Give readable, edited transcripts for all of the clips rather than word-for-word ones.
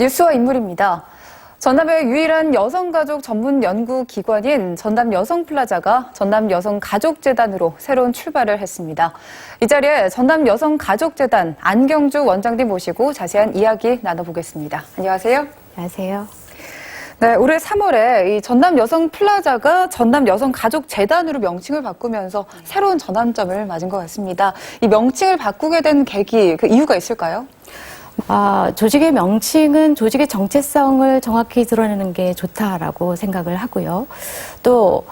뉴스와 인물입니다. 전남의 유일한 여성가족 전문 연구기관인 전남여성플라자가 전남여성가족재단으로 새로운 출발을 했습니다. 이 자리에 전남여성가족재단 안경주 원장님 모시고 자세한 이야기 나눠보겠습니다. 안녕하세요. 안녕하세요. 네, 올해 3월에 이 전남여성플라자가 전남여성가족재단으로 명칭을 바꾸면서 새로운 전환점을 맞은 것 같습니다. 이 명칭을 바꾸게 된 계기, 그 이유가 있을까요? 조직의 명칭은 조직의 정체성을 정확히 드러내는 게 좋다라고 생각을 하고요. 또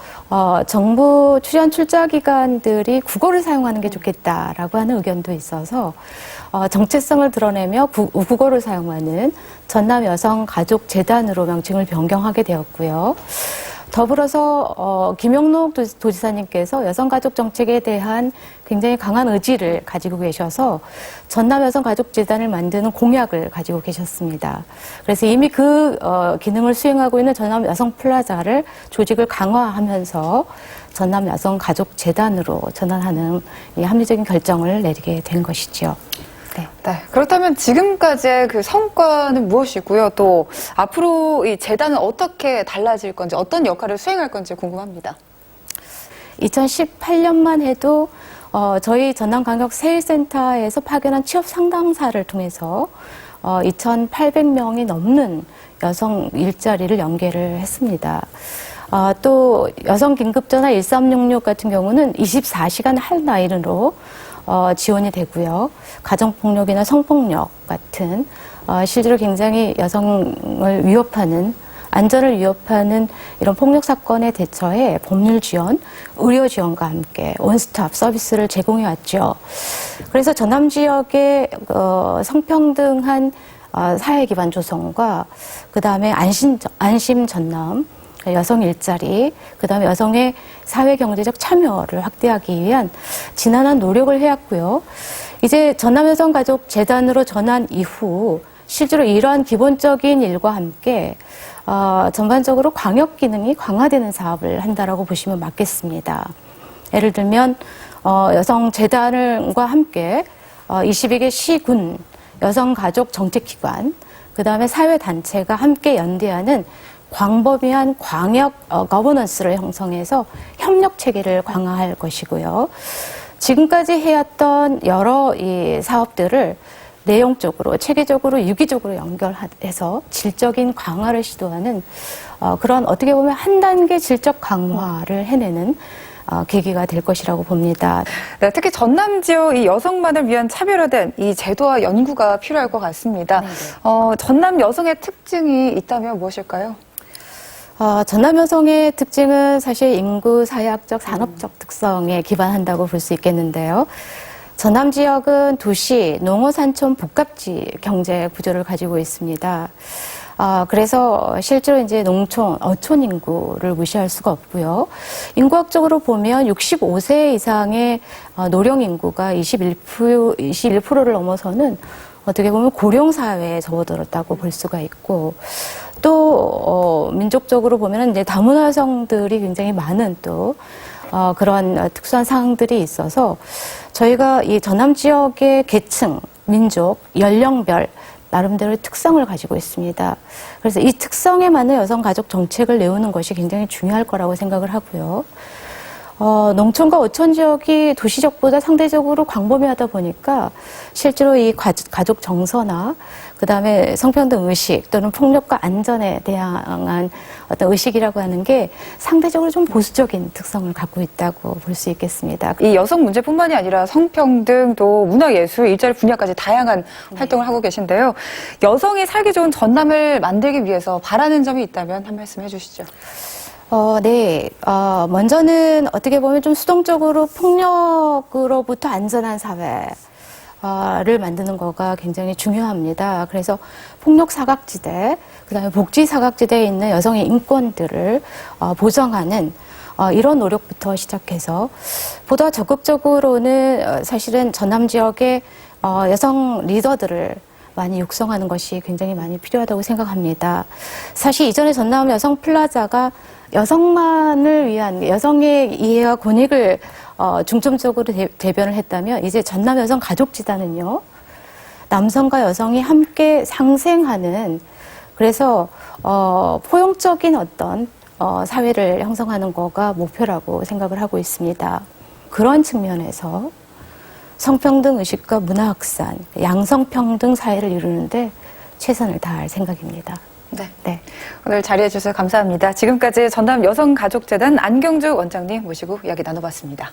정부 출연 출자 기관들이 국어를 사용하는 게 좋겠다라고 하는 의견도 있어서 정체성을 드러내며 국어를 사용하는 전남여성가족재단으로 명칭을 변경하게 되었고요. 더불어서 김영록 도지사님께서 여성가족 정책에 대한 굉장히 강한 의지를 가지고 계셔서 전남여성가족재단을 만드는 공약을 가지고 계셨습니다. 그래서 이미 그 기능을 수행하고 있는 전남여성플라자를 조직을 강화하면서 전남여성가족재단으로 전환하는 이 합리적인 결정을 내리게 된 것이죠. 네. 그렇다면 지금까지의 그 성과는 무엇이고요? 또 앞으로 이 재단은 어떻게 달라질 건지, 어떤 역할을 수행할 건지 궁금합니다. 2018년만 해도 저희 전남광역세일센터에서 파견한 취업 상담사를 통해서 2,800명이 넘는 여성 일자리를 연계를 했습니다. 또 여성긴급전화 1366 같은 경우는 24시간 할라인으로 지원이 되고요. 가정폭력이나 성폭력 같은 실제로 굉장히 여성을 위협하는, 안전을 위협하는 이런 폭력 사건에 대처해 법률 지원, 의료 지원과 함께 원스톱 서비스를 제공해 왔죠. 그래서 전남 지역의 성평등한 사회 기반 조성과 그다음에 안심 전남, 여성 일자리, 그다음에 여성의 사회 경제적 참여를 확대하기 위한 지난한 노력을 해왔고요. 이제 전남여성가족재단으로 전환 이후 실제로 이러한 기본적인 일과 함께 전반적으로 광역 기능이 강화되는 사업을 한다라고 보시면 맞겠습니다. 예를 들면 여성재단과 함께 22개 시군 여성가족 정책기관, 그다음에 사회단체가 함께 연대하는 광범위한 광역 거버넌스를 형성해서 협력 체계를 강화할 것이고요. 지금까지 해왔던 여러 이 사업들을 내용적으로, 체계적으로, 유기적으로 연결해서 질적인 강화를 시도하는 그런 어떻게 보면 한 단계 질적 강화를 해내는 계기가 될 것이라고 봅니다. 네, 특히 전남 지역 이 여성만을 위한 차별화된 이 제도와 연구가 필요할 것 같습니다. 전남 여성의 특징이 있다면 무엇일까요? 전남 여성의 특징은 사실 인구, 사회학적, 산업적 특성에 기반한다고 볼 수 있겠는데요. 전남 지역은 도시, 농어, 산촌, 복합지 경제 구조를 가지고 있습니다. 그래서 실제로 이제 농촌, 어촌 인구를 무시할 수가 없고요. 인구학적으로 보면 65세 이상의 노령 인구가 21%를 넘어서는 어떻게 보면 고령 사회에 접어들었다고 볼 수가 있고, 또 민족적으로 보면은 이제 다문화 여성들이 굉장히 많은 또 그런 특수한 상황들이 있어서 저희가 이 전남 지역의 계층, 민족, 연령별 나름대로의 특성을 가지고 있습니다. 그래서 이 특성에 맞는 여성 가족 정책을 내오는 것이 굉장히 중요할 거라고 생각을 하고요. 농촌과 어촌 지역이 도시 지역보다 상대적으로 광범위하다 보니까 실제로 이 가족 정서나 그다음에 성평등 의식 또는 폭력과 안전에 대한 어떤 의식이라고 하는 게 상대적으로 좀 보수적인 특성을 갖고 있다고 볼 수 있겠습니다. 이 여성 문제뿐만이 아니라 성평등, 또 문화예술, 일자리 분야까지 다양한 활동을 하고 계신데요. 여성이 살기 좋은 전남을 만들기 위해서 바라는 점이 있다면 한 말씀 해주시죠. 네. 먼저는 어떻게 보면 좀 수동적으로 폭력으로부터 안전한 사회를 만드는 거가 굉장히 중요합니다. 그래서 폭력 사각지대, 그다음에 복지 사각지대에 있는 여성의 인권들을 보장하는 이런 노력부터 시작해서 보다 적극적으로는 사실은 전남 지역의 여성 리더들을 많이 육성하는 것이 굉장히 많이 필요하다고 생각합니다. 사실 이전에 전남 여성 플라자가 여성만을 위한 여성의 이해와 권익을 중점적으로 대변을 했다면 이제 전남 여성 가족재단은요, 남성과 여성이 함께 상생하는 그래서 포용적인 어떤 사회를 형성하는 거가 목표라고 생각을 하고 있습니다. 그런 측면에서 성평등 의식과 문화 확산, 양성평등 사회를 이루는데 최선을 다할 생각입니다. 네. 네. 오늘 자리해 주셔서 감사합니다. 지금까지 전남 여성가족재단 안경주 원장님 모시고 이야기 나눠봤습니다.